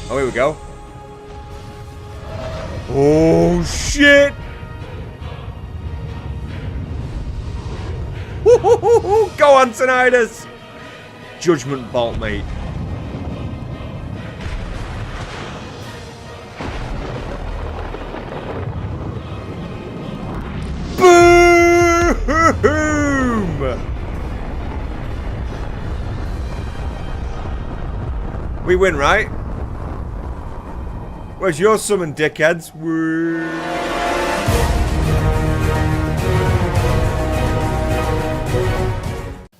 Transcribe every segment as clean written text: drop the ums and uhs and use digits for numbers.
Oh, here we go. Oh, shit! Go on, Tinnitus! Judgment Bolt, mate. Boom! We win, right? Where's your summon, dickheads? Woo.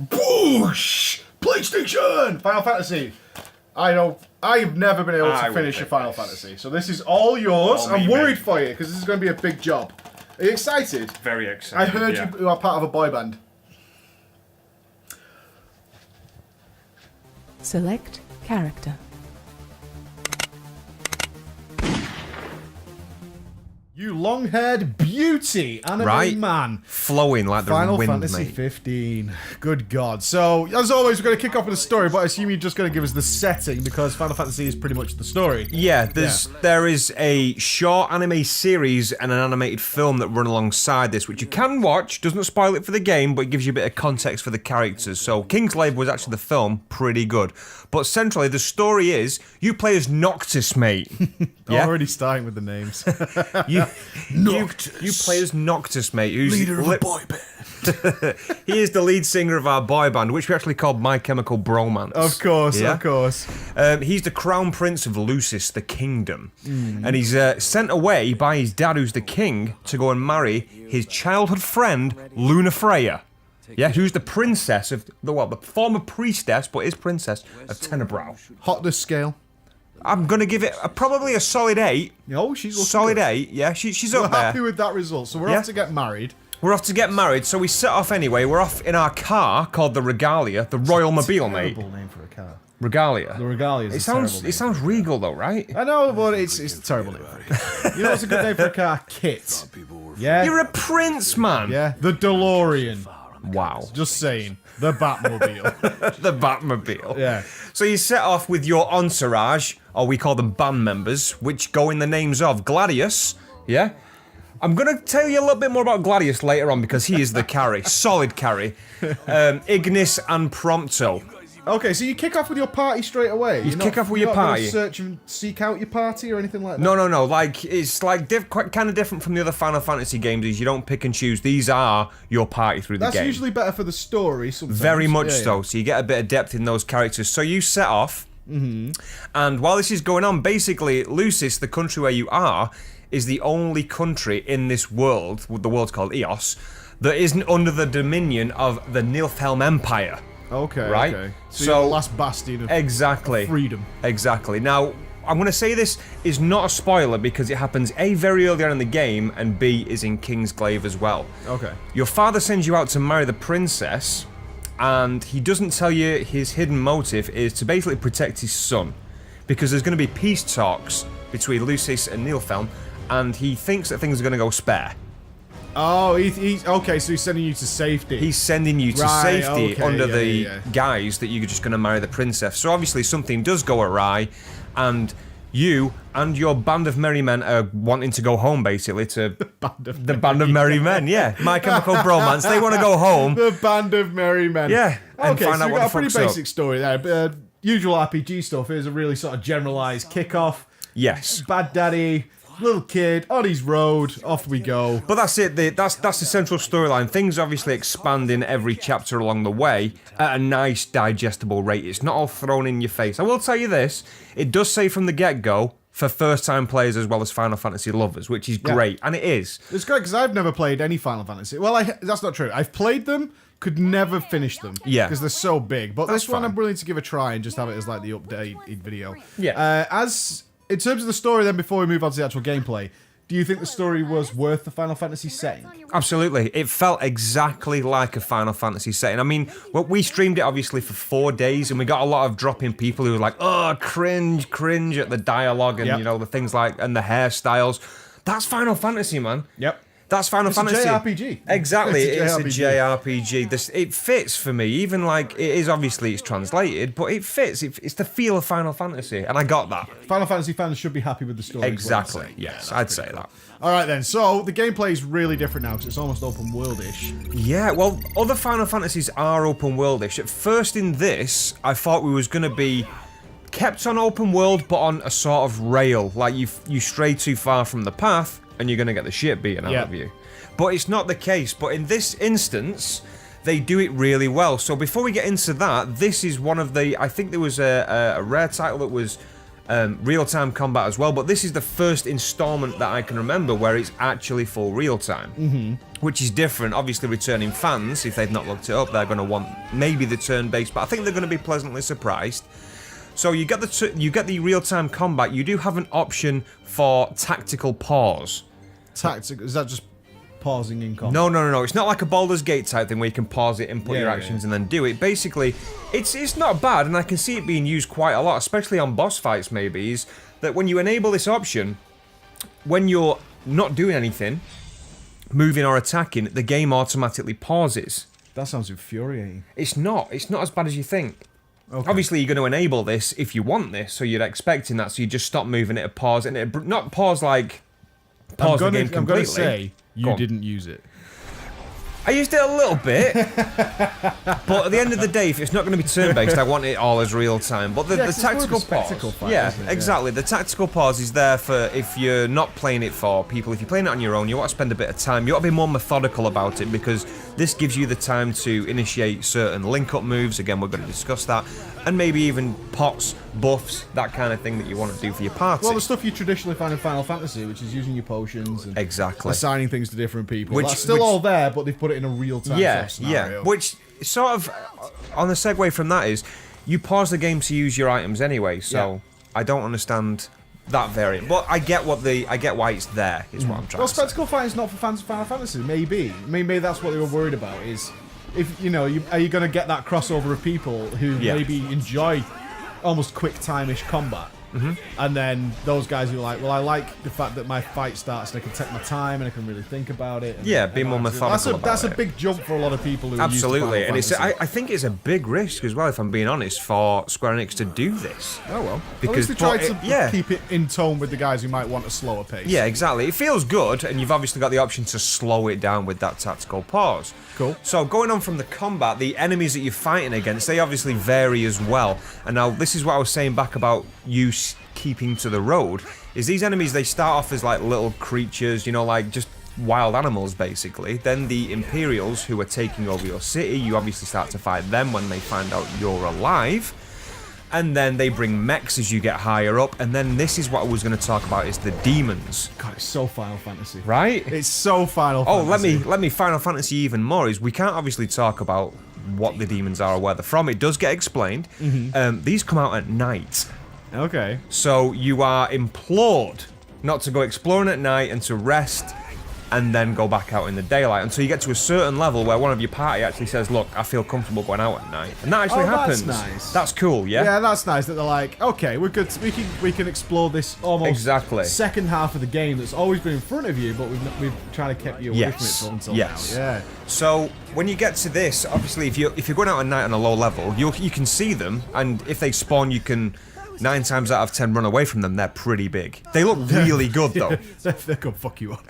Boosh! PlayStation! Final Fantasy. I've never been able to finish a Final Fantasy, so this is all yours. I'm worried for you because this is going to be a big job. Are you excited? Very excited. I heard you are part of a boy band. Select character. You long-haired beauty, anime man. Flowing like the Final wind, Fantasy mate. 15. Good God. So, as always, we're going to kick off with a story, but I assume you're just going to give us the setting because Final Fantasy is pretty much the story. Yeah, there is a short anime series and an animated film that run alongside this, which you can watch. Doesn't spoil it for the game, but it gives you a bit of context for the characters. So, Kingslave was actually the film, pretty good. But centrally, the story is you play as Noctis, mate. Yeah? Already starting with the names. You play as Noctis, mate. Who's leader of a boy band. He is the lead singer of our boy band, which we actually called My Chemical Bromance. Of course, Yeah? of course. He's the crown prince of Lucis, the kingdom. And he's sent away by his dad, who's the king, to go and marry his childhood friend, Luna Freya. Yeah, who's the princess of, the former priestess, but is princess of Tenebrau. Hotness scale. I'm going to give it probably a solid 8. Oh, she's looking Solid good. 8, yeah, she's We're up there. happy with that result, so we're Yeah. off to get married. We're off to get married, so we set off anyway. We're off in our car called the Regalia, the Royal Mobile, mate. Terrible name for a car. Regalia. The Regalia is a terrible name. It sounds regal though, right? I know, but it's a terrible name for a car. You know what's a good name for a car? Kit. Yeah? You're a prince, man. Yeah, the DeLorean. Wow. Just saying. The Batmobile. The Batmobile. Yeah. So you set off with your entourage, or we call them band members, which go in the names of Gladius, yeah? I'm going to tell you a little bit more about Gladius later on because he is the carry, solid carry. Ignis and Prompto. Okay, so you kick off with your party straight away. You kick off with your party. You're not going to search and seek out your party or anything like that? No. Like, it's like kind of different from the other Final Fantasy games is you don't pick and choose. These are your party through the game. That's usually better for the story sometimes. Very much so. So you get a bit of depth in those characters. So you set off, and while this is going on, basically, Lucis, the country where you are, is the only country in this world, the world's called Eos, that isn't under the dominion of the Nilfhelm Empire. Okay, Right? okay. So, So- you're the last bastion of Exactly. freedom. Exactly. Now, I'm going to say this is not a spoiler because it happens A, very early on in the game, and B, is in Kingsglaive as well. Okay. Your father sends you out to marry the princess, and he doesn't tell you his hidden motive is to basically protect his son. Because there's going to be peace talks between Lucis and Nilfhelm, and he thinks that things are going to go spare. Oh, he's okay, so he's sending you to safety. He's sending you to Right, safety okay, under yeah, the yeah. guise that you're just going to marry the princess. So obviously something does go awry, and you and your band of merry men are wanting to go home, basically, to the band of merry men. Yeah, My Chemical Bromance. They want to go home. The band of merry men. Yeah, and Okay, find so out we've what got a the pretty fuck's up. basic story there. Usual RPG stuff. Here's a really sort of generalised kickoff. Yes. Bad daddy, little kid, on his road, off we go. But that's it. That's the central storyline. Things obviously expand in every chapter along the way at a nice, digestible rate. It's not all thrown in your face. I will tell you this. It does say from the get-go, for first-time players as well as Final Fantasy lovers, which is great. And it is. It's great because I've never played any Final Fantasy. Well, that's not true. I've played them, could never finish them. Yeah. Because they're so big. But That's this one fine. I'm willing to give a try and just have it as like the updated video. Yeah. In terms of the story then, before we move on to the actual gameplay, do you think the story was worth the Final Fantasy setting? Absolutely. It felt exactly like a Final Fantasy setting. I mean, we streamed it obviously for 4 days, and we got a lot of drop-in people who were like, oh, cringe at the dialogue and, Yep. you know, the things like, and the hairstyles. That's Final Fantasy, man. Yep. That's Final Fantasy. It's a JRPG. Exactly, it's a JRPG. JRPG. It fits for me, even like it is obviously it's translated, but it fits. It's the feel of Final Fantasy, and I got that. Final Fantasy fans should be happy with the story. Exactly. Yes, I'd say that. All right then. So the gameplay is really different now because it's almost open worldish. Yeah, well, other Final Fantasies are open worldish. At first, in this, I thought we was going to be kept on open world, but on a sort of rail. Like you stray too far from the path, and you're going to get the shit beaten out of you. But it's not the case. But in this instance, they do it really well. So before we get into that, this is one of the... I think there was a rare title that was real-time combat as well. But this is the first installment that I can remember where it's actually full real-time. Which is different. Obviously, returning fans, if they've not looked it up, they're going to want maybe the turn-based. But I think they're going to be pleasantly surprised. So you get the real-time combat. You do have an option for tactical pause. Is that just pausing in combat? No. It's not like a Baldur's Gate type thing where you can pause it, input your actions, and then do it. Basically, it's not bad, and I can see it being used quite a lot, especially on boss fights. Maybe is that when you enable this option, when you're not doing anything, moving or attacking, the game automatically pauses. That sounds infuriating. It's not. It's not as bad as you think. Okay. Obviously, you're going to enable this if you want this, so you're expecting that. So you just stop moving it, pause, and it not pause like. Pause the game completely. I'm going to say you didn't use it. I used it a little bit, but at the end of the day, if it's not going to be turn-based, I want it all as real-time. But the tactical pause, exactly. The tactical pause is there for if you're not playing it for people. If you're playing it on your own, you want to spend a bit of time. You want to be more methodical about it because this gives you the time to initiate certain link-up moves. Again, we're going to discuss that, and maybe even pots, buffs, that kind of thing that you want to do for your party. Well, the stuff you traditionally find in Final Fantasy, which is using your potions and assigning things to different people. That's still all there, but they've put it in a real-time scenario. Which sort of, on the segue from that is, you pause the game to use your items anyway, so I don't understand that variant. But I get why it's there, is what I'm trying to say. Well, spectacle fighting is not for fans of Final Fantasy, maybe. Maybe that's what they were worried about, is, if are you going to get that crossover of people who maybe enjoy almost quick time-ish combat? And then those guys who are like, well, I like the fact that my fight starts and I can take my time and I can really think about it. And, be more methodical. That's a big jump for a lot of people who absolutely, are used to Final and I think it's a big risk as well, if I'm being honest, for Square Enix to do this. Oh well, because at least they tried to keep it in tone with the guys who might want a slower pace. Yeah, exactly. It feels good, and you've obviously got the option to slow it down with that tactical pause. Cool. So going on from the combat, the enemies that you're fighting against, they obviously vary as well. And now this is what I was saying back about you keeping to the road, is these enemies, they start off as like little creatures, like just wild animals basically. Then the Imperials who are taking over your city, you obviously start to fight them when they find out you're alive. And then they bring mechs as you get higher up, and then this is what I was going to talk about, is the demons. God, it's so Final Fantasy. Right? It's so Final Fantasy. Let me Final Fantasy even more, is we can't obviously talk about what the demons are or where they're from. It does get explained. These come out at night. Okay. So you are implored not to go exploring at night and to rest and then go back out in the daylight until you get to a certain level where one of your party actually says, look, I feel comfortable going out at night. And that actually happens. That's nice. That's cool, yeah? Yeah, that's nice that they're like, okay, we're good. We can explore this almost second half of the game that's always been in front of you, but we've tried to keep you away from it until now. Yeah. So when you get to this, obviously if you're going out at night on a low level, you can see them, and if they spawn, you can 9 times out of 10 run away from them. They're pretty big. They look really good though. They're gonna fuck you up.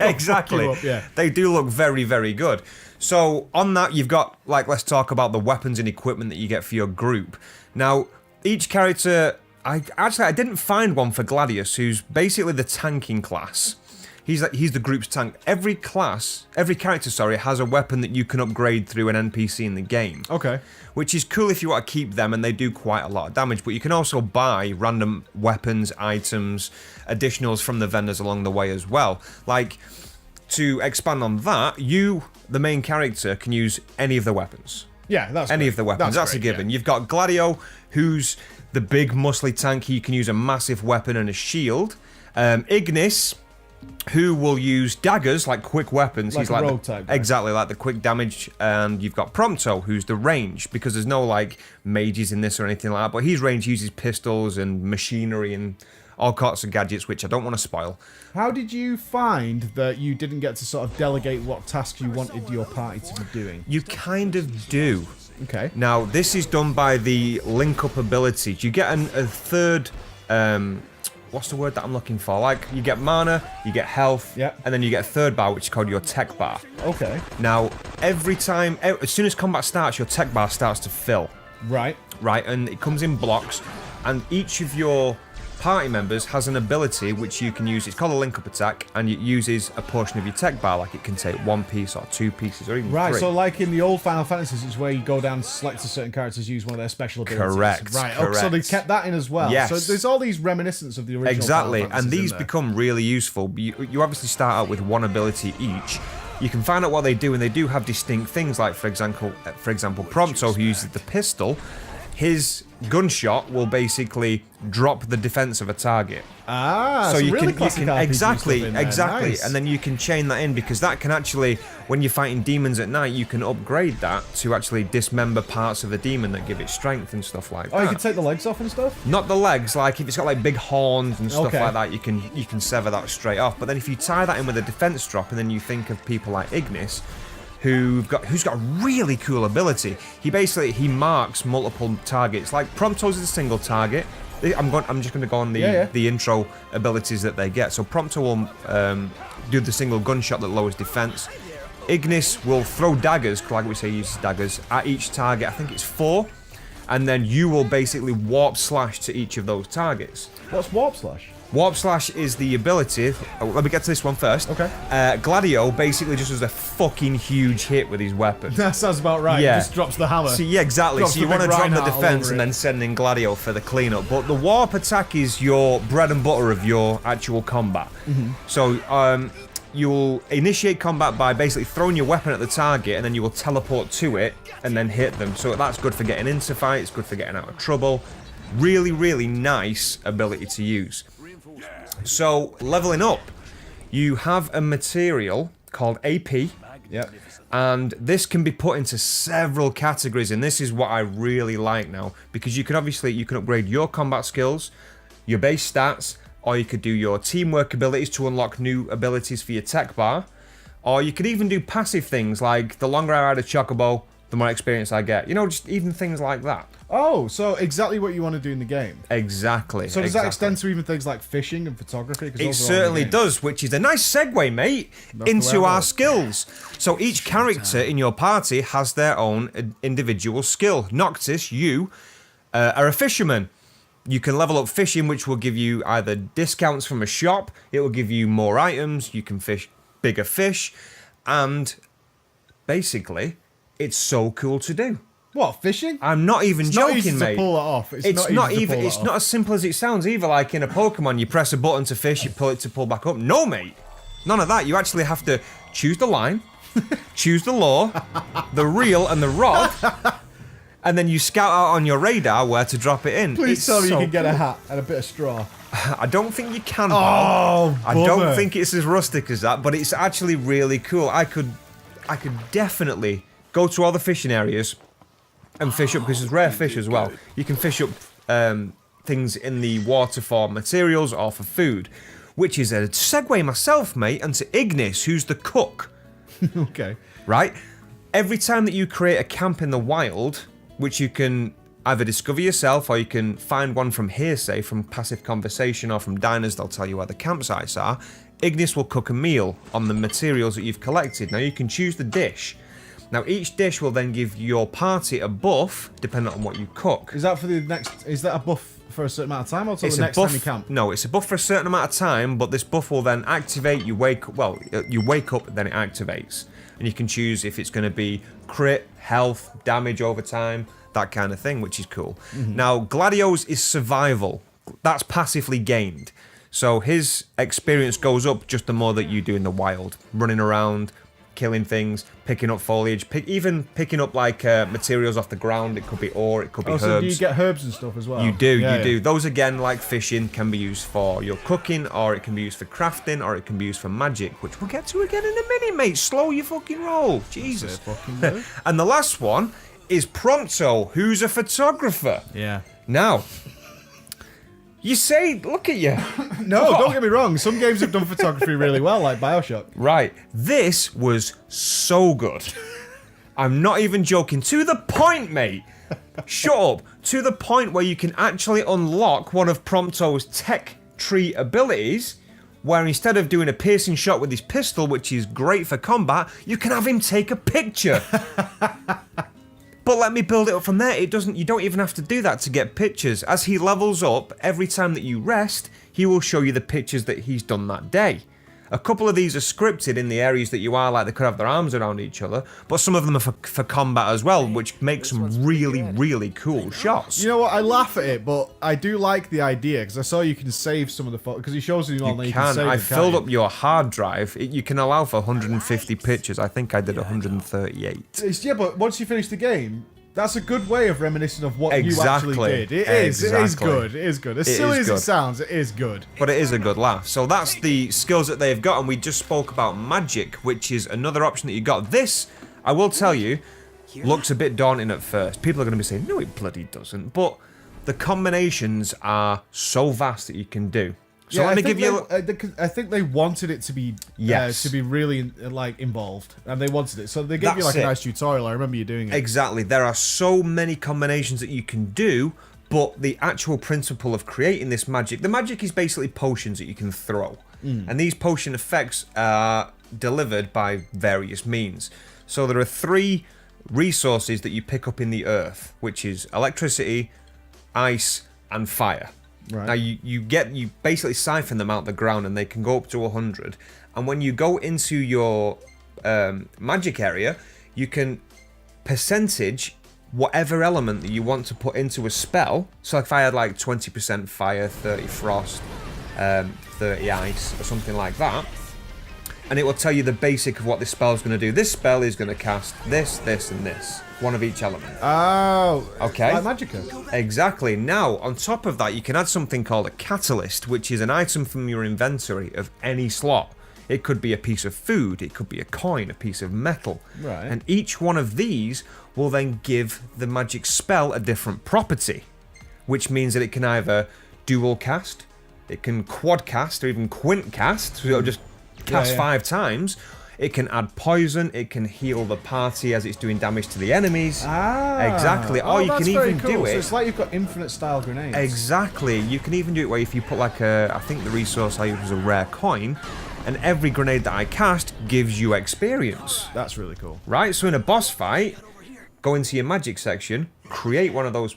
Exactly. Fuck you up, yeah. They do look very, very good. So on that, you've got, let's talk about the weapons and equipment that you get for your group. Now, each character, I didn't find one for Gladius, who's basically the tanking class. He's the group's tank. Every character, has a weapon that you can upgrade through an NPC in the game. Okay. Which is cool if you want to keep them, and they do quite a lot of damage, but you can also buy random weapons, items, additionals from the vendors along the way as well. To expand on that, you, the main character, can use any of the weapons. Yeah, that's any great. of the weapons. That's a given. Yeah. You've got Gladio, who's the big muscly tank. He can use a massive weapon and a shield. Ignis, who will use daggers, like quick weapons. He's like a rogue type. Exactly, like the quick damage. And you've got Prompto, who's the range, because there's no mages in this or anything like that. But he's range, uses pistols and machinery and all sorts of gadgets, which I don't want to spoil. How did you find that you didn't get to sort of delegate what tasks you wanted your party to be doing? You kind of do. Okay. Now, this is done by the link-up abilities. You get a third... what's the word that I'm looking for? Like, you get mana, you get health, and then you get a third bar, which is called your tech bar. Okay. Now, every time... As soon as combat starts, your tech bar starts to fill. Right. Right, and it comes in blocks, and each of your party members has an ability which you can use. It's called a link-up attack, and it uses a portion of your tech bar. Like, it can take 1 piece or 2 pieces or even 3. So like in the old Final Fantasies, it's where you go down, select a certain characters, use one of their special abilities. Correct. Right. Correct. Oh, so they kept that in as well. Yes. So there's all these reminiscence of the original. Exactly, Final Fantasies and these in there. become really useful. You obviously start out with one ability each. You can find out what they do, and they do have distinct things. Like, for example, Prompto, who uses the pistol, his gunshot will basically drop the defense of a target. So you really can exactly, Nice. and then you can chain that in, because that can actually, when you're fighting demons at night, you can upgrade that to actually dismember parts of the demon that give it strength and stuff like that. Oh, you can take the legs off and stuff? Not the legs, like if it's got like big horns and stuff Okay. like that, you can sever that straight off. But then if you tie that in with a defense drop, and then you think of people like Ignis, who's got a really cool ability. He marks multiple targets. Like Prompto's is a single target. I'm just going to go on the intro abilities that they get. So Prompto will do the single gunshot that lowers defense. Ignis will throw daggers, like we say, he uses daggers at each target. I think it's 4, and then you will basically warp slash to each of those targets. What's Warp Slash? Warp Slash is the ability... let me get to this one first. Okay. Gladio basically just does a fucking huge hit with his weapon. That sounds about right. Yeah. He just drops the hammer. So, yeah, exactly. Drops So you the want to big drop the Reinhardt all defense over and it. then send in Gladio for the cleanup. But the warp attack is your bread and butter of your actual combat. So you'll initiate combat by basically throwing your weapon at the target, and then you will teleport to it and then hit them. So that's good for getting into fights, good for getting out of trouble. Really, really nice ability to use. So, leveling up, you have a material called AP. Yep. And this can be put into several categories, and this is what I really like now, because you can upgrade your combat skills, your base stats, or you could do your teamwork abilities to unlock new abilities for your tech bar, or you could even do passive things like the longer I ride a chocobo, the more experience I get. You know, just even things like that. Oh, so exactly what you want to do in the game. Exactly. So does that extend to even things like fishing and photography? 'Cause It those are all in the certainly game. does, which is a nice segue, mate, That's into the way I our roll. skills. So each character in your party has their own individual skill. Noctis, you are a fisherman. You can level up fishing, which will give you either discounts from a shop, it will give you more items, you can fish bigger fish, and basically, it's so cool to do. What, fishing? I'm not even It's joking, not easy mate. to pull that off. It's It's not easy to pull that It's off. not as simple as it sounds either. Like in a Pokemon, you press a button to fish, you pull it to pull back up. No, mate, none of that. You actually have to choose the line, choose the lure, the reel, and the rod, and then you scout out on your radar where to drop it in. Please It's tell me you so can get a cool. hat and a bit of straw. I don't think you can. Oh, I don't think it's as rustic as that, but it's actually really cool. I could definitely go to all the fishing areas and fish up, because there's rare fish as well. You can fish up things in the water for materials or for food, which is a segue myself, mate, and to Ignis, who's the cook. Okay. Right? Every time that you create a camp in the wild, which you can either discover yourself or you can find one from hearsay, from passive conversation or from diners, they'll tell you where the campsites are, Ignis will cook a meal on the materials that you've collected. Now you can choose the dish. Now each dish will then give your party a buff, depending on what you cook. Is that for the next? Is that a buff for a certain amount of time, or till It's the a next buff. time you camp? No, it's a buff for a certain amount of time, but this buff will then activate. You wake up, then it activates, and you can choose if it's going to be crit, health, damage over time, that kind of thing, which is cool. Now Gladio's is survival. That's passively gained, so his experience goes up just the more that you do in the wild, running around, killing things, picking up foliage, even picking up like materials off the ground. It could be ore, it could be Oh, herbs. so do you get herbs and stuff as well? You do, Yeah, you yeah. do. Those again, like fishing, can be used for your cooking, or it can be used for crafting, or it can be used for magic, which we'll get to again in a minute, mate. Slow your fucking roll. Jesus. Fucking do. And the last one is Prompto, who's a photographer. Yeah. Now, You say, look at you. No, don't get me wrong. Some games have done photography really well, like Bioshock. Right. This was so good. I'm not even joking. To the point, mate. Shut up. To the point where you can actually unlock one of Prompto's tech tree abilities, where instead of doing a piercing shot with his pistol, which is great for combat, you can have him take a picture. But let me build it up from there. You don't even have to do that to get pictures. As he levels up, every time that you rest, he will show you the pictures that he's done that day. A couple of these are scripted in the areas that you are, like they could have their arms around each other, but some of them are for combat as well, which makes some really, really cool shots. You know what? I laugh at it, but I do like the idea, because I saw you can save some of the photos, because he shows you all. You can. I filled up your hard drive. You can allow for 150 pictures. I think I did 138. Yeah, but once you finish the game, that's a good way of reminiscing of what you Exactly. actually did. It is good. It is good. As silly as it sounds, it is good. But it is a good laugh. So that's the skills that they've got, and we just spoke about magic, which is another option that you got. This, I will tell you, looks a bit daunting at first. People are going to be saying, no, it bloody doesn't. But the combinations are so vast that you can do. So let me give you. I think they wanted it to be to be really involved, and they wanted it. So they gave you like a nice tutorial. I remember you doing it. Exactly. There are so many combinations that you can do, but the actual principle of creating this magic, the magic is basically potions that you can throw, and these potion effects are delivered by various means. So there are 3 resources that you pick up in the earth, which is electricity, ice, and fire. Right. Now you basically siphon them out the ground, and they can go up to 100. And when you go into your magic area, you can percentage whatever element that you want to put into a spell. So if I had like 20% fire, 30 frost, 30 ice, or something like that, and it will tell you the basic of what this spell is going to do. This spell is going to cast this, this, and this. One of each element. Oh. Okay. Like Magicka. Exactly. Now, on top of that, you can add something called a catalyst, which is an item from your inventory of any slot. It could be a piece of food, it could be a coin, a piece of metal. Right. And each one of these will then give the magic spell a different property, which means that it can either dual cast, it can quad cast, or even quint cast, so it'll just cast 5 times. It can add poison, it can heal the party as it's doing damage to the enemies. Exactly. Or you can even do it. So it's like you've got infinite style grenades. Exactly. You can even do it where if you put like I think the resource I used was a rare coin, and every grenade that I cast gives you experience. That's really cool. Right? So in a boss fight, go into your magic section, create one of those,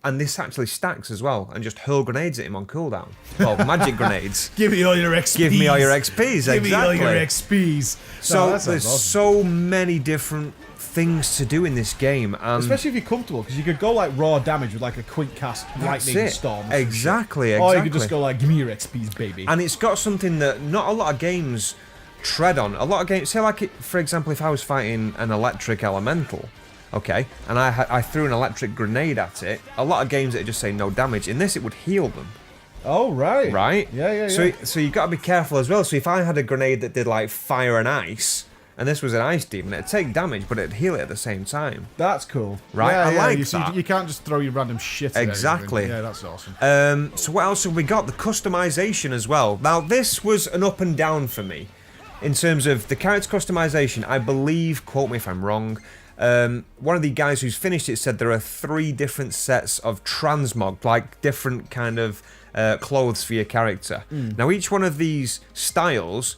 and this actually stacks as well, and just hurl grenades at him on cooldown. Well, magic grenades. Give me all your XPs. Give me all your XPs, Give exactly. me all your XPs. So there's so many different things to do in this game, and especially if you're comfortable, because you could go like raw damage with like a quick cast lightning storm. Exactly. Or you could just go like, give me your XPs, baby. And it's got something that not a lot of games tread on. A lot of games, say like, for example, if I was fighting an electric elemental, okay, and I threw an electric grenade at it, a lot of games that just say no damage. In this, it would heal them. Oh, right. Right? Yeah. So you got to be careful as well. So if I had a grenade that did like fire and ice, and this was an ice demon, it'd take damage, but it'd heal it at the same time. That's cool. Right? Yeah, I like that. that. You can't just throw your random shit at Exactly. everything. Yeah, that's awesome. So what else have we got? The customization as well. Now, this was an up and down for me. In terms of the character customization, I believe, quote me if I'm wrong, one of the guys who's finished it said there are 3 different sets of transmog, like different kind of clothes for your character. Now, each one of these styles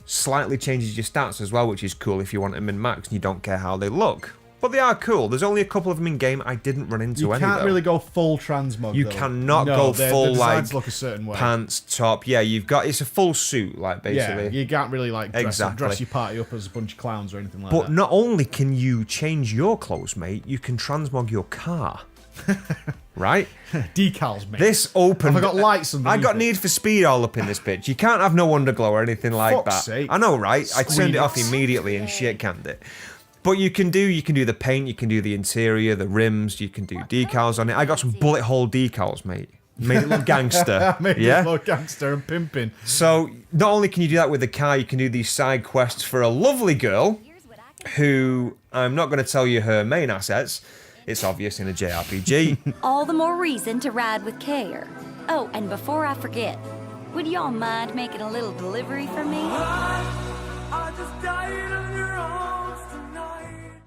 slightly changes your stats as well, which is cool if you want them in max and you don't care how they look. But they are cool. There's only a couple of them in game. I didn't run into any. You can't really go full transmog. You cannot go full the like look a certain way. Pants, top. Yeah, it's a full suit, like basically. Yeah, you can't really like dress your party up as a bunch of clowns or anything like that. But not only can you change your clothes, mate, you can transmog your car. Right? Decals, mate. This opened. I got lights underneath I got it. Need for Speed all up in this bitch. You can't have no underglow or anything like Fuck's that. sake. I know, right? I turned it off Squeaks. immediately and shit canned it. But you can do the paint, you can do the interior, the rims, you can do decals on it. I got some bullet hole decals, mate. Made it look gangster. Made it look gangster and pimping. So not only can you do that with the car, you can do these side quests for a lovely girl who I'm not going to tell you her main assets. It's obvious in a JRPG. All the more reason to ride with care. Oh, and before I forget, would y'all mind making a little delivery for me?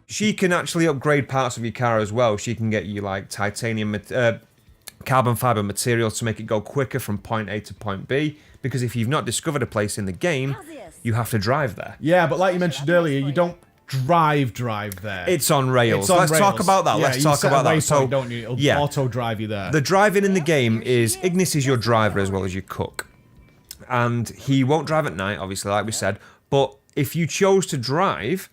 She can actually upgrade parts of your car as well. She can get you like titanium, carbon fiber materials to make it go quicker from point A to point B. Because if you've not discovered a place in the game, you have to drive there. Yeah, but like you mentioned earlier, you don't drive there. It's on rails. It's on Let's rails. talk about that. Yeah, Let's talk about that. So, don't you? It'll auto drive you there. The driving in the game is Ignis is your driver as well as your cook. And he won't drive at night, obviously, like we said. But if you chose to drive,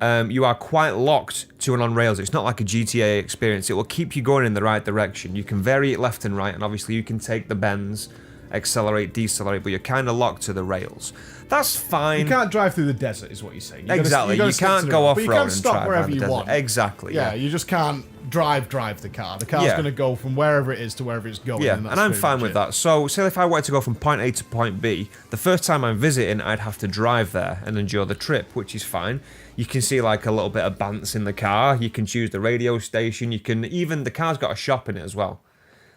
you are quite locked to an on rails. It's not like a GTA experience. It will keep you going in the right direction. You can vary it left and right, and obviously you can take the bends, accelerate, decelerate, but you're kind of locked to the rails. That's fine. You can't drive through the desert, is what you're saying. Exactly. You can't go off road and stop drive wherever around the you desert. want. Exactly. Yeah, you just can't drive the car. The car's going to go from wherever it is to wherever it's going. Yeah, and I'm fine with that. So, say if I wanted to go from point A to point B, the first time I'm visiting, I'd have to drive there and endure the trip, which is fine. You can see like a little bit of bants in the car. You can choose the radio station. You can even, the car's got a shop in it as well.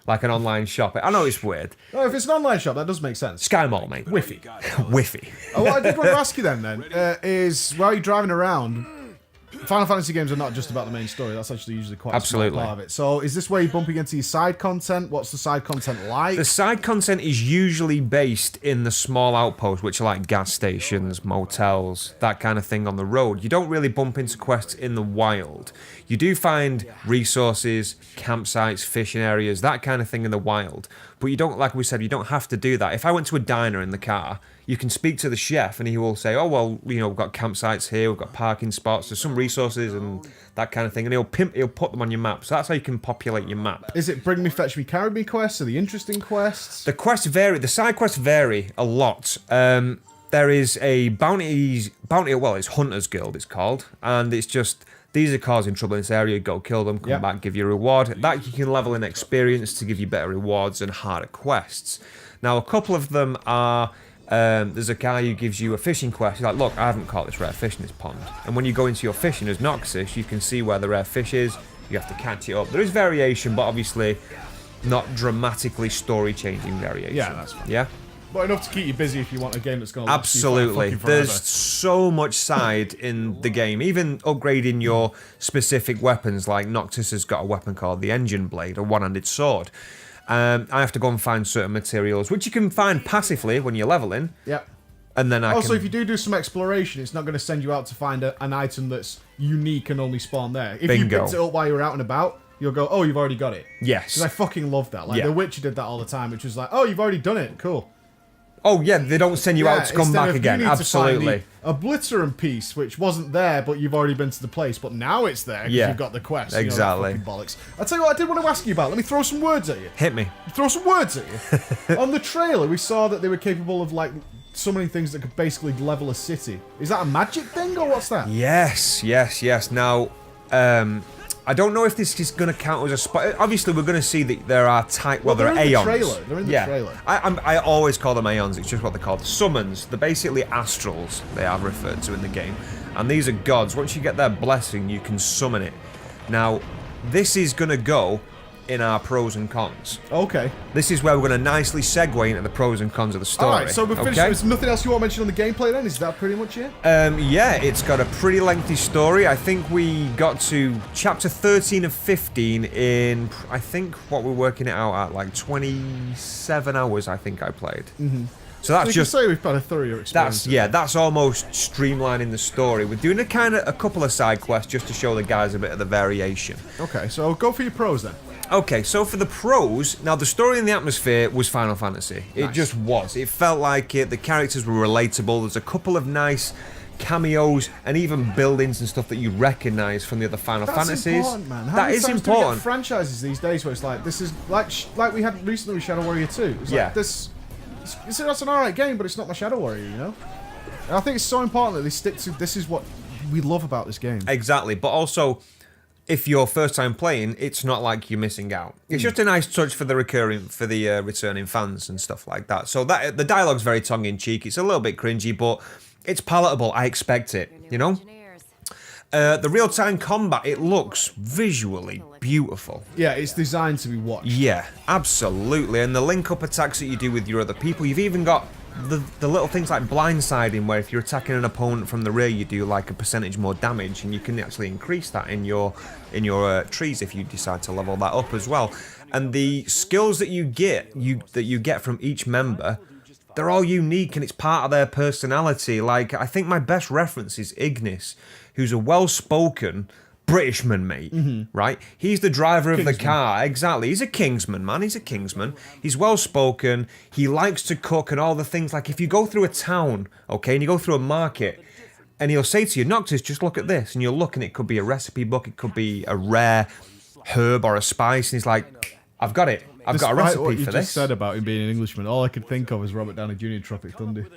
Like an online shop. I know it's weird. Oh, if it's an online shop, that does make sense. Sky Mall, mate. Whiffy. Whiffy. Oh, what I did want to ask you then is while you're driving around, Final Fantasy games are not just about the main story. That's actually usually quite a small part of it. So is this where you're bumping into your side content? What's the side content like? The side content is usually based in the small outposts, which are like gas stations, motels, that kind of thing on the road. You don't really bump into quests in the wild. You do find resources, campsites, fishing areas, that kind of thing in the wild. But you don't, like we said, you don't have to do that. If I went to a diner in the car, you can speak to the chef and he will say, oh, well, you know, we've got campsites here, we've got parking spots, there's some resources and that kind of thing. And he'll put them on your map. So that's how you can populate your map. Is it bring me, fetch me, carry me quests? Are the interesting quests? The quests vary. The side quests vary a lot. There is a bounty, well, it's Hunter's Guild, it's called. And it's just, these are causing trouble in this area, go kill them, come back, give you a reward. That you can level in experience to give you better rewards and harder quests. Now, a couple of them are... there's a guy who gives you a fishing quest. He's like, look, I haven't caught this rare fish in this pond. And when you go into your fishing as Noxus, you can see where the rare fish is. You have to catch it up. There is variation, but obviously not dramatically story-changing variation. Yeah, that's fine. Yeah? But enough to keep you busy if you want a game that's going to last Absolutely. you forever. There's so much side in the game. Even upgrading your specific weapons, like Noctis has got a weapon called the Engine Blade, a one-handed sword. I have to go and find certain materials, which you can find passively when you're leveling. Yep. And then also, if you do some exploration, it's not going to send you out to find an item that's unique and only spawn there. If you picked it up while you were out and about, you'll go, oh, you've already got it. Yes. Because I fucking love that. Like, The Witcher did that all the time, which was like, oh, you've already done it. Cool. Oh, yeah, they don't send you out to come back again. Absolutely. A Blitzeren piece, which wasn't there, but you've already been to the place, but now it's there because you've got the quest. Exactly. You know, bollocks. I'll tell you what I did want to ask you about. Let me throw some words at you. Hit me. Throw some words at you. On the trailer, we saw that they were capable of, like, summoning things that could basically level a city. Is that a magic thing, or what's that? Yes. Now, I don't know if this is going to count as a spot. Obviously, we're going to see that there are there are aeons. They're in the trailer. I always call them aeons. It's just what they're called. Summons. They're basically astrals. They are referred to in the game, and these are gods. Once you get their blessing, you can summon it. Now, this is going to go in our pros and cons. Okay. This is where we're going to nicely segue into the pros and cons of the story. Alright, so we're finished. There's nothing else you want to mention on the gameplay then? Is that pretty much it? Yeah, it's got a pretty lengthy story. I think we got to chapter 13 of 15 in, I think what we're working it out at, like 27 hours I think I played. Mm-hmm. So that's you just... can say we've had a thorough experience. That's almost streamlining the story. We're doing a couple of side quests just to show the guys a bit of the variation. Okay, so go for your pros then. Okay, so for the pros, now the story and the atmosphere was Final Fantasy. It just was. It felt like it. The characters were relatable. There's a couple of nice cameos and even buildings and stuff that you recognise from the other Final Fantasies. That's important, man. How many times do we get franchises these days where it's like, this is like we had recently with Shadow Warrior 2. It's like this. That's an alright game, but it's not my Shadow Warrior, you know? And I think it's so important that they stick to this is what we love about this game. Exactly, but also, if you're first time playing, it's not like you're missing out. It's just a nice touch for the returning fans and stuff like that. So that the dialogue's very tongue in cheek. It's a little bit cringy, but it's palatable. I expect it, you know. The real-time combat, it looks visually beautiful. Yeah, it's designed to be watched. Yeah, absolutely. And the link-up attacks that you do with your other people, you've even got the little things like blindsiding, where if you're attacking an opponent from the rear, you do like a percentage more damage, and you can actually increase that in your trees if you decide to level that up as well. And the skills that you get from each member, they're all unique, and it's part of their personality. Like, I think my best reference is Ignis, who's a well-spoken Britishman, mate, right? He's the driver of the car, exactly. He's a Kingsman, man. He's a Kingsman. He's well-spoken. He likes to cook and all the things. Like, if you go through a town, okay, and you go through a market, and he'll say to you, Noctis, just look at this. And you'll look, and it could be a recipe book. It could be a rare herb or a spice. And he's like, I've got it. I've got a recipe what you for just this. said about him being an Englishman, all I could think of was Robert Downey Jr. in Tropic Thunder.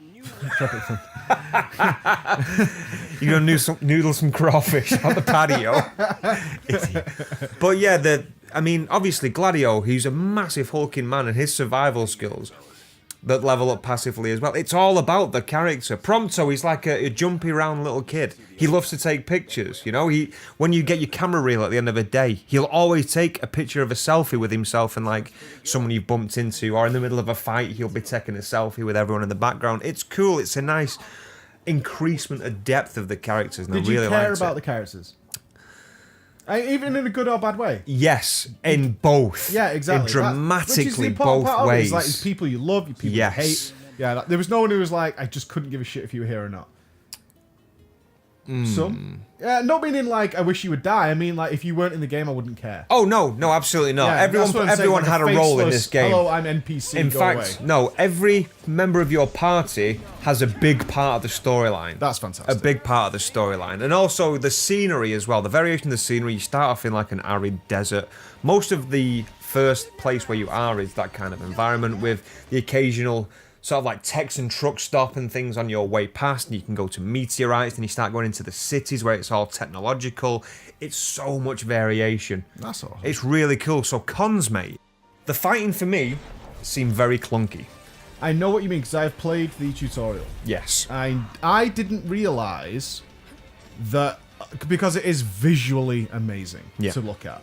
Tropic Thunder. You're gonna noodle some crawfish on the patio. But yeah, I mean, obviously Gladio, he's a massive hulking man, and his survival skills that level up passively as well. It's all about the character. Prompto, he's like a jumpy round little kid. He loves to take pictures, you know? When you get your camera reel at the end of a day, he'll always take a picture of a selfie with himself and like someone you've bumped into, or in the middle of a fight, he'll be taking a selfie with everyone in the background. It's cool. It's a nice increasement of depth of the characters, and Did I really you care liked about it. the characters? Even in a good or bad way? Yes, in both. Yeah, exactly. In dramatically which is the important both part of it. ways. It's like it's people you love, people you hate. Yeah, like, there was no one who was like, I just couldn't give a shit if you were here or not. Some? Yeah, not meaning like, I wish you would die. I mean, like, if you weren't in the game, I wouldn't care. Oh, no, absolutely not. Yeah, that's what I'm saying, everyone like had a role in this game. Hello, I'm NPC, In go fact, away. no, every member of your party has a big part of the storyline. That's fantastic. A big part of the storyline. And also the scenery as well. The variation of the scenery, you start off in like an arid desert. Most of the first place where you are is that kind of environment, with the occasional sort of like Texan truck stop and things on your way past, and you can go to meteorites, and you start going into the cities where it's all technological. It's so much variation. That's awesome. It's really cool. So cons, mate. The fighting for me seemed very clunky. I know what you mean, because I've played the tutorial. Yes. I didn't realise that, because it is visually amazing to look at,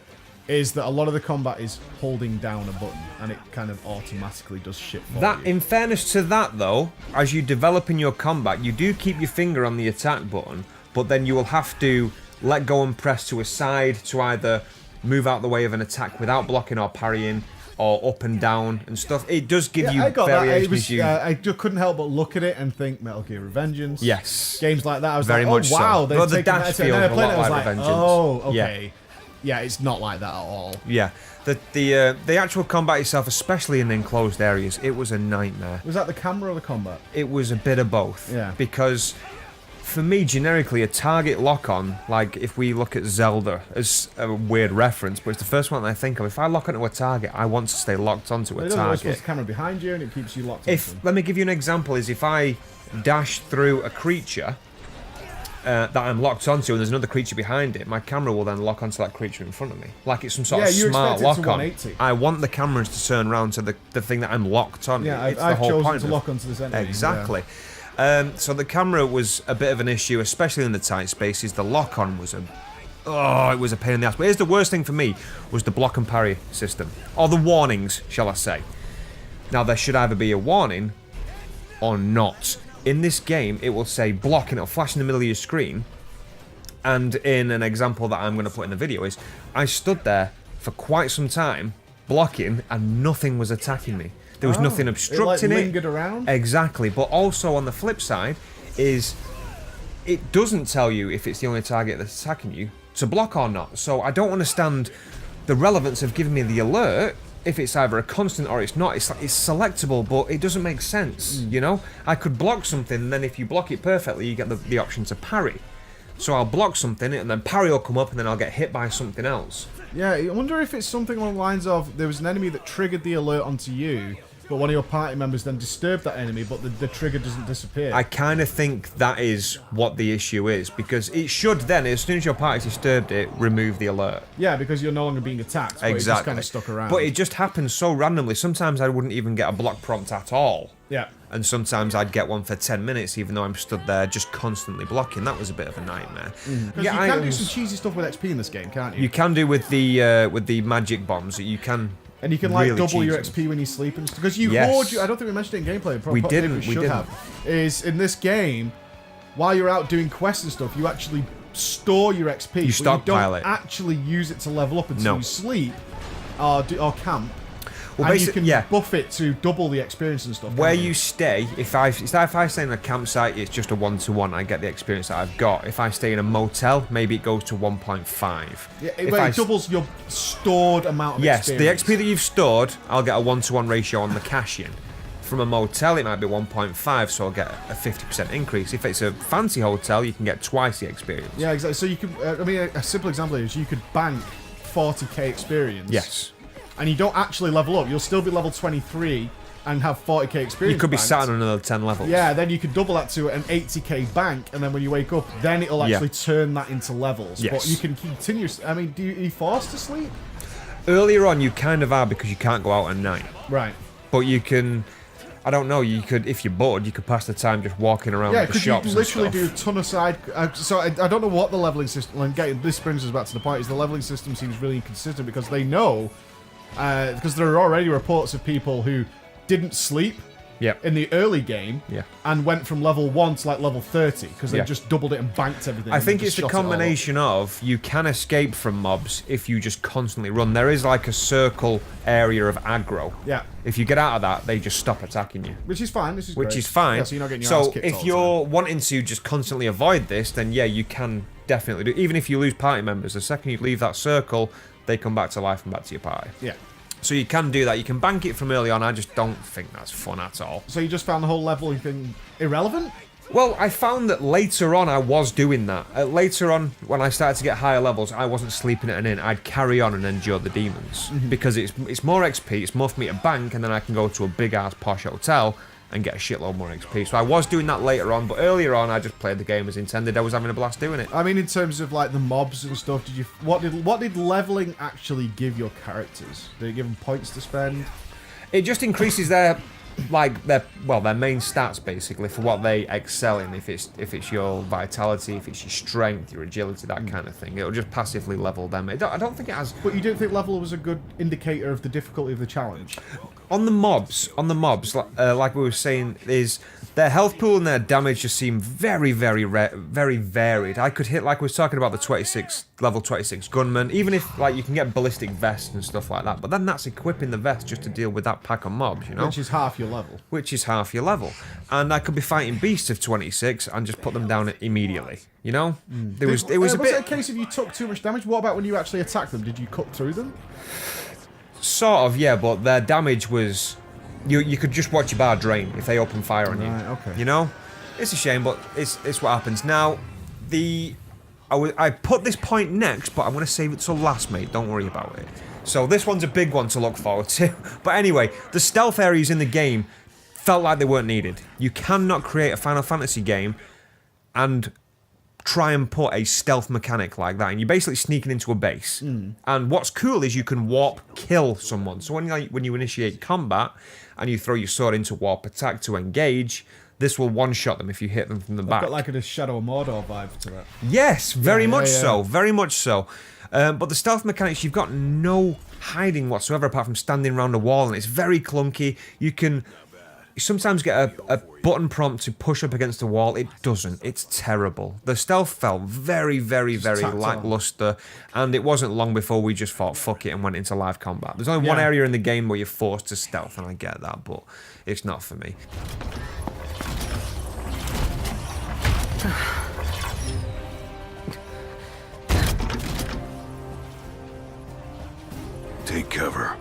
is that a lot of the combat is holding down a button, and it kind of automatically does shit for you. In fairness to that, though, as you develop in your combat, you do keep your finger on the attack button, but then you will have to let go and press to a side to either move out the way of an attack without blocking or parrying, or up and down and stuff. It does give you I got variations. that. I just couldn't help but look at it and think Metal Gear Revengeance. Yes. Games like that. I was Very like, much so. oh wow, they've Well, the taken dash that. And then I feels a played lot it, I was like like, Revengeance. oh, Yeah. okay. Yeah, it's not like that at all. Yeah. The actual combat itself, especially in enclosed areas, it was a nightmare. Was that the camera or the combat? It was a bit of both. Yeah. Because for me, generically, a target lock-on, like if we look at Zelda as a weird reference, but it's the first one that I think of. If I lock onto a target, I want to stay locked onto a It doesn't target. the camera behind you, and it keeps you locked onto them. Let me give you an example, is if I dash through a creature that I'm locked onto, and there's another creature behind it, my camera will then lock onto that creature in front of me. Like it's some sort of you smart expect it to lock-on. 180. I want the cameras to turn around to the thing that I'm locked on. Yeah, It's the I've whole chosen point to of- lock onto this enemy. Exactly. So the camera was a bit of an issue, especially in the tight spaces. The lock-on was it was a pain in the ass. But here's the worst thing for me, was the block and parry system. Or the warnings, shall I say. Now, there should either be a warning or not. In this game, it will say block, and it'll flash in the middle of your screen. And in an example that I'm going to put in the video is, I stood there for quite some time, blocking, and nothing was attacking me. There was nothing obstructing it. it. Lingered around? Exactly. But also on the flip side is, it doesn't tell you if it's the only target that's attacking you to block or not. So I don't understand the relevance of giving me the alert if it's either a constant or it's not. It's like, it's selectable, but it doesn't make sense, you know? I could block something, and then if you block it perfectly, you get the option to parry. So I'll block something, and then parry will come up, and then I'll get hit by something else. Yeah, I wonder if it's something along the lines of, there was an enemy that triggered the alert onto you, but one of your party members then disturbed that enemy, but the trigger doesn't disappear. I kind of think that is what the issue is, because it should then, as soon as your party disturbed it, remove the alert. Yeah, because you're no longer being attacked, but Exactly. it just kind of stuck around. But it just happens so randomly. Sometimes I wouldn't even get a block prompt at all. Yeah. And sometimes I'd get one for 10 minutes, even though I'm stood there just constantly blocking. That was a bit of a nightmare. Because you can do some cheesy stuff with XP in this game, can't you? You can do with the magic bombs. You can. And you can like really double your cheese XP when you sleep and stuff. Because you Yes. hoard. I don't think we mentioned it in gameplay. We didn't, We we should didn't. have. Is in this game, while you're out doing quests and stuff, you actually store your XP. You but stockpile you it. don't actually use it to level up until No. you sleep or camp. Well, and you basically, can yeah. buff it to double the experience and stuff. Where can't you stay, if I stay in a campsite, it's just a 1-to-1. I get the experience that I've got. If I stay in a motel, maybe it goes to 1.5. Yeah, If it doubles your stored amount of Yes, experience. the XP that you've stored, I'll get a 1-to-1 ratio on the cash in. From a motel, it might be 1.5, so I'll get a 50% increase. If it's a fancy hotel, you can get twice the experience. Yeah, exactly. So you could. A simple example is you could bank 40k experience. Yes. And you don't actually level up. You'll still be level 23 and have 40k experience. You could be banked. sat on another 10 levels. Yeah, then you could double that to an 80k bank, and then when you wake up, then it'll Yeah. actually turn that into levels. Yes. But you can continue. I mean, are you forced to sleep? Earlier on, you kind of are because you can't go out at night. Right. But you can. I don't know. You could, if you're bored, you could pass the time just walking around Yeah, the because you shops. literally and do stuff. a ton of side. So I don't know what the leveling system. And this brings us back to the point: is the leveling system seems really inconsistent because they know, because there are already reports of people who didn't sleep Yep. in the early game Yeah. and went from level 1 to like level 30 because they Yeah. just doubled it and banked everything. I and think just it's the shot it all up. combination of you can escape from mobs if you just constantly run. There is like a circle area of aggro. Yeah. If you get out of that, they just stop attacking you. Which is fine. This is Which great. is fine. Yeah, so you're not getting your ass So kicked all if the you're wanting to just constantly avoid this, then yeah, you can definitely do. Even if you lose party members, the second you leave that circle, they come back to life and back to your party. time. Yeah. So you can do that. You can bank it from early on. I just don't think that's fun at all. So you just found the whole leveling thing irrelevant? Well, I found that later on I was doing that. Later on, when I started to get higher levels, I wasn't sleeping at an inn. I'd carry on and endure the demons. Because it's more XP, it's more for me to bank, and then I can go to a big-ass posh hotel and get a shitload more XP. So I was doing that later on, but earlier on I just played the game as intended. I was having a blast doing it. I mean, in terms of like the mobs and stuff, what did leveling actually give your characters? Did it give them points to spend? It just increases their main stats basically for what they excel in. If it's your vitality, if it's your strength, your agility, that kind of thing. It'll just passively level them. I don't think it has. But you didn't think level was a good indicator of the difficulty of the challenge? On the mobs, like we were saying, is their health pool and their damage just seem very, very, very varied. I could hit, like we were talking about, the level 26 gunman, even if like you can get ballistic vests and stuff like that, but then that's equipping the vest just to deal with that pack of mobs, you know? Which is half your level. Which is half your level. And I could be fighting beasts of 26 and just put them down immediately, you know? It was a was bit... it a case of you took too much damage? What about when you actually attacked them? Did you cut through them? Sort of, yeah, but their damage was... You could just watch your bar drain if they open fire on you. Right, okay. You know? It's a shame, but it's what happens. Now, I put this point next, but I'm going to save it till last, mate. Don't worry about it. So this one's a big one to look forward to. But anyway, the stealth areas in the game felt like they weren't needed. You cannot create a Final Fantasy game and try and put a stealth mechanic like that, and you're basically sneaking into a base. And what's cool is you can warp kill someone. So when you initiate combat and you throw your sword into warp attack to engage, this will one-shot them if you hit them from the back. Got like a Shadow of Mordor vibe to that. Yes, very much yeah. so, very much so. But the stealth mechanics, you've got no hiding whatsoever apart from standing around a wall, and it's very clunky. You sometimes get a button prompt to push up against a wall. It doesn't. It's terrible. The stealth felt very, very, very tacked on. lackluster, and it wasn't long before we just thought, fuck it, and went into live combat. There's only one area in the game where you're forced to stealth, and I get that, but it's not for me. Take cover.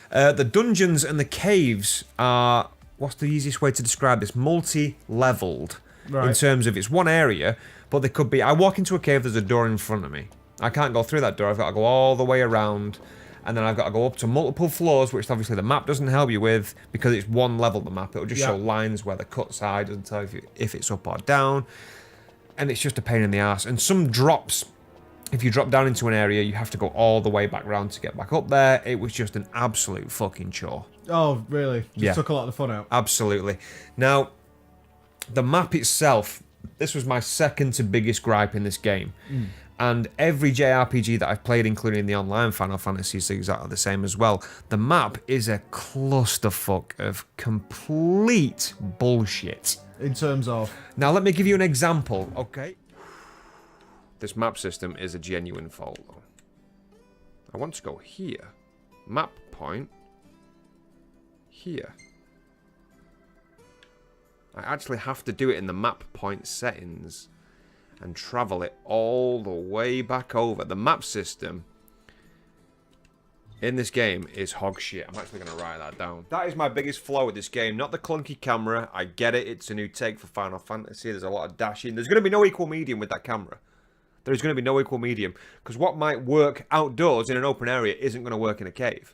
The dungeons and the caves are, what's the easiest way to describe this? Multi-leveled. Right. In terms of it's one area, but they could be... I walk into a cave, there's a door in front of me. I can't go through that door, I've got to go all the way around. and then I've got to go up to multiple floors, which obviously the map doesn't help you with because it's one level of the map. It'll just show lines where the cuts are. It doesn't tell you if it's up or down. And it's just a pain in the ass. And some drops, if you drop down into an area, you have to go all the way back round to get back up there. It was just an absolute fucking chore. Oh, really? Just took a lot of the fun out. Absolutely. Now, the map itself, this was my second to biggest gripe in this game. And every JRPG that I've played, including the online Final Fantasy, is exactly the same as well. The map is a clusterfuck of complete bullshit. In terms of... Now, let me give you an example, okay? This map system is a genuine fault, though. I want to go here. Map point. Here. I actually have to do it in the map point settings and travel it all the way back over. The map system in this game is hog shit. I'm actually going to write that down. That is my biggest flaw with this game. Not the clunky camera. I get it. It's a new take for Final Fantasy. There's a lot of dashing. There's going to be no equal medium with that camera. There is going to be no equal medium. Because what might work outdoors in an open area isn't going to work in a cave.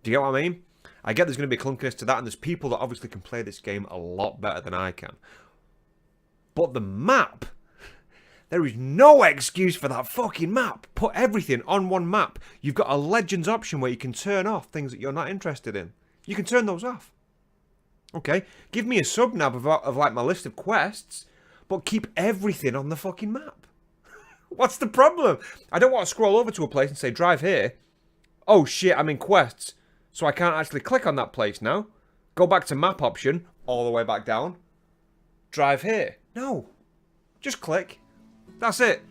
Do you get what I mean? I get there's going to be clunkiness to that. And there's people that obviously can play this game a lot better than I can. But the map... There is no excuse for that fucking map. Put everything on one map. You've got a Legends option where you can turn off things that you're not interested in. You can turn those off. Okay? Give me a sub-nav of like my list of quests, but keep everything on the fucking map. What's the problem? I don't want to scroll over to a place and say, drive here. Oh shit, I'm in quests. So I can't actually click on that place now. Go back to map option, all the way back down. Drive here. No. Just click. That's it.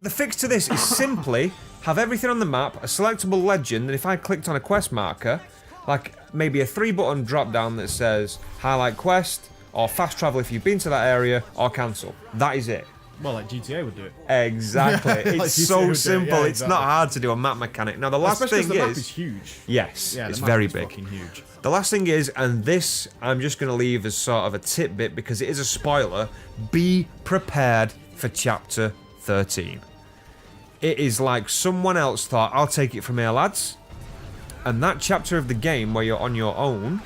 The fix to this is simply have everything on the map, a selectable legend, and if I clicked on a quest marker, like maybe a 3-button drop down that says highlight quest, or fast travel if you've been to that area, or cancel. That is it. Well, like GTA would do it. Exactly. It's Like so simple. Yeah, it's not hard to do a map mechanic. Now the last Especially thing the map is huge. yes, Yeah, it's the map very is big. fucking huge. The last thing is, and this I'm just going to leave as sort of a tidbit because it is a spoiler, be prepared for chapter 13. It is like someone else thought, I'll take it from here, lads. And that chapter of the game where you're on your own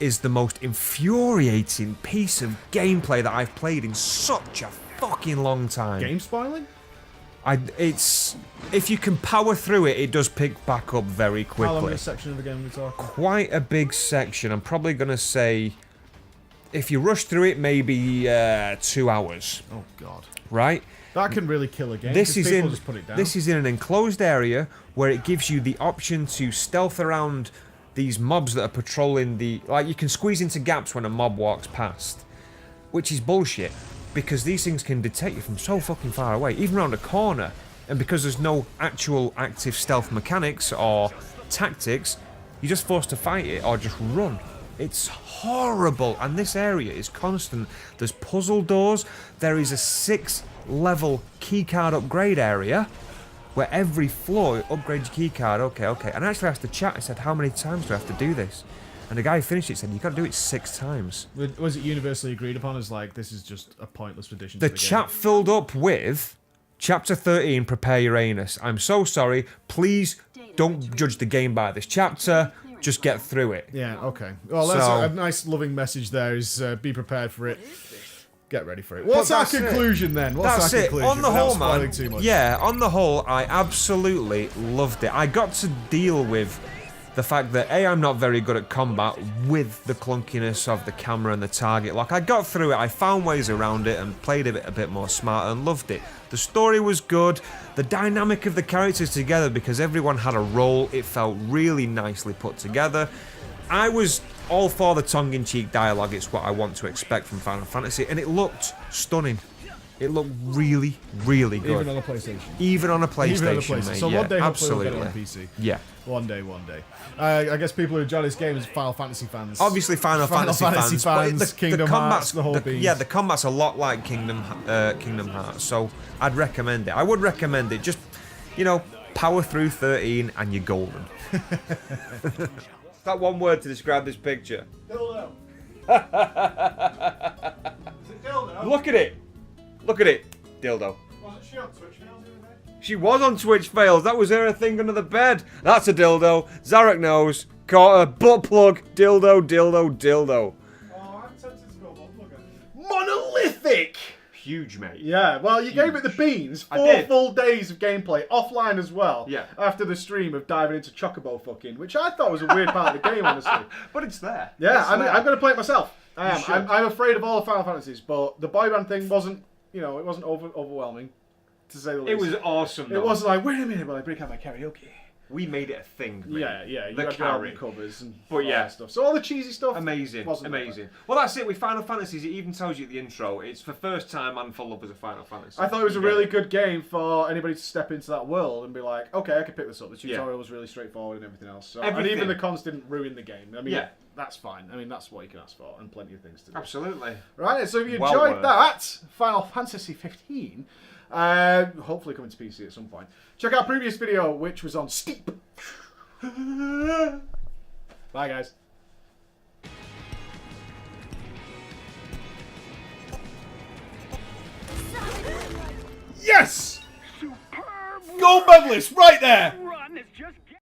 is the most infuriating piece of gameplay that I've played in such a fucking long time. Game spoiling? It's if you can power through it, it does pick back up very quickly. How long is a section of the game we talking? Quite a big section. I'm probably going to say, if you rush through it, maybe 2 hours. Oh god. Right? That can really kill a game. This is in just put it down. this is in an enclosed area where it gives you the option to stealth around these mobs that are patrolling the... Like, you can squeeze into gaps when a mob walks past. Which is bullshit. Because these things can detect you from so fucking far away. Even around a corner. And because there's no actual active stealth mechanics or tactics, you're just forced to fight it or just run. It's horrible. And this area is constant. There's puzzle doors. There is a 6-level keycard upgrade area where every floor upgrades your keycard. Okay. And I actually asked the chat, I said, how many times do I have to do this? And the guy who finished it said, you got to do it 6 times. Was it universally agreed upon as like, this is just a pointless addition The to the chat filled up with, Chapter 13, prepare your anus. I'm so sorry. Please don't judge the game by this chapter. Just get through it. Yeah, okay. Well, that's a nice loving message there is be prepared for it. Get ready for it. What's our conclusion then? What's our conclusion? On the whole, man. Too much. Yeah, on the whole, I absolutely loved it. I got to deal with the fact that A, I'm not very good at combat with the clunkiness of the camera and the target lock. I got through it, I found ways around it and played a bit more smart and loved it. The story was good, the dynamic of the characters together because everyone had a role, it felt really nicely put together. I was all for the tongue-in-cheek dialogue, it's what I want to expect from Final Fantasy, and it looked stunning. It looked really, really good. Even on a PlayStation. Even on a PlayStation, mate. So yeah, one day absolutely. we'll get it on PC. Yeah. One day. I guess people who enjoy this game is Final Fantasy fans. Obviously Final Fantasy fans, but Kingdom Hearts, the whole beans. Yeah, the combat's a lot like Kingdom Hearts, so I'd recommend it. I would recommend it. Just, power through 13 and you're golden. That one word to describe this picture. Dildo. Is it dildo? Look at it. Dildo. Wasn't she on Twitch finals the other day? She was on Twitch fails. That was her thing under the bed. That's a dildo. Zarek knows. Caught her butt plug. Dildo, dildo, dildo. Oh, I'm tempted to go butt plug. Monolithic! Huge, mate. Yeah, well, you gave it the beans. I 4 did. full days of gameplay, offline as well. Yeah. After the stream of diving into Chocobo fucking, which I thought was a weird part of the game, honestly. But it's there. Yeah, It's I'm there. going to play it myself. I am. should. I'm afraid of all the Final Fantasies, but the boy band thing wasn't, you know, it wasn't overwhelming, to say the least. It was awesome, though. It wasn't like, wait a minute while I break out my karaoke. We made it a thing, mate. Yeah, yeah. You The had your album carry. covers and But all yeah. that stuff. So all the cheesy stuff. Amazing, wasn't amazing. Well, that's it with Final Fantasies. It even tells you at the intro. It's for first time and for lovers of Final Fantasy. I thought it was a You get really it. good game for anybody to step into that world and be like, okay, I can pick this up. The Yeah. tutorial was really straightforward and everything else. So, and Everything. even the cons didn't ruin the game. I mean, Yeah. that's fine. I mean, that's what you can ask for, and plenty of things to do. Absolutely. Right, so if you Well enjoyed worth. that, Final Fantasy 15, hopefully coming to PC at some point, check out our previous video, which was on Steep. Bye, guys. Yes! Gold medalist, right there!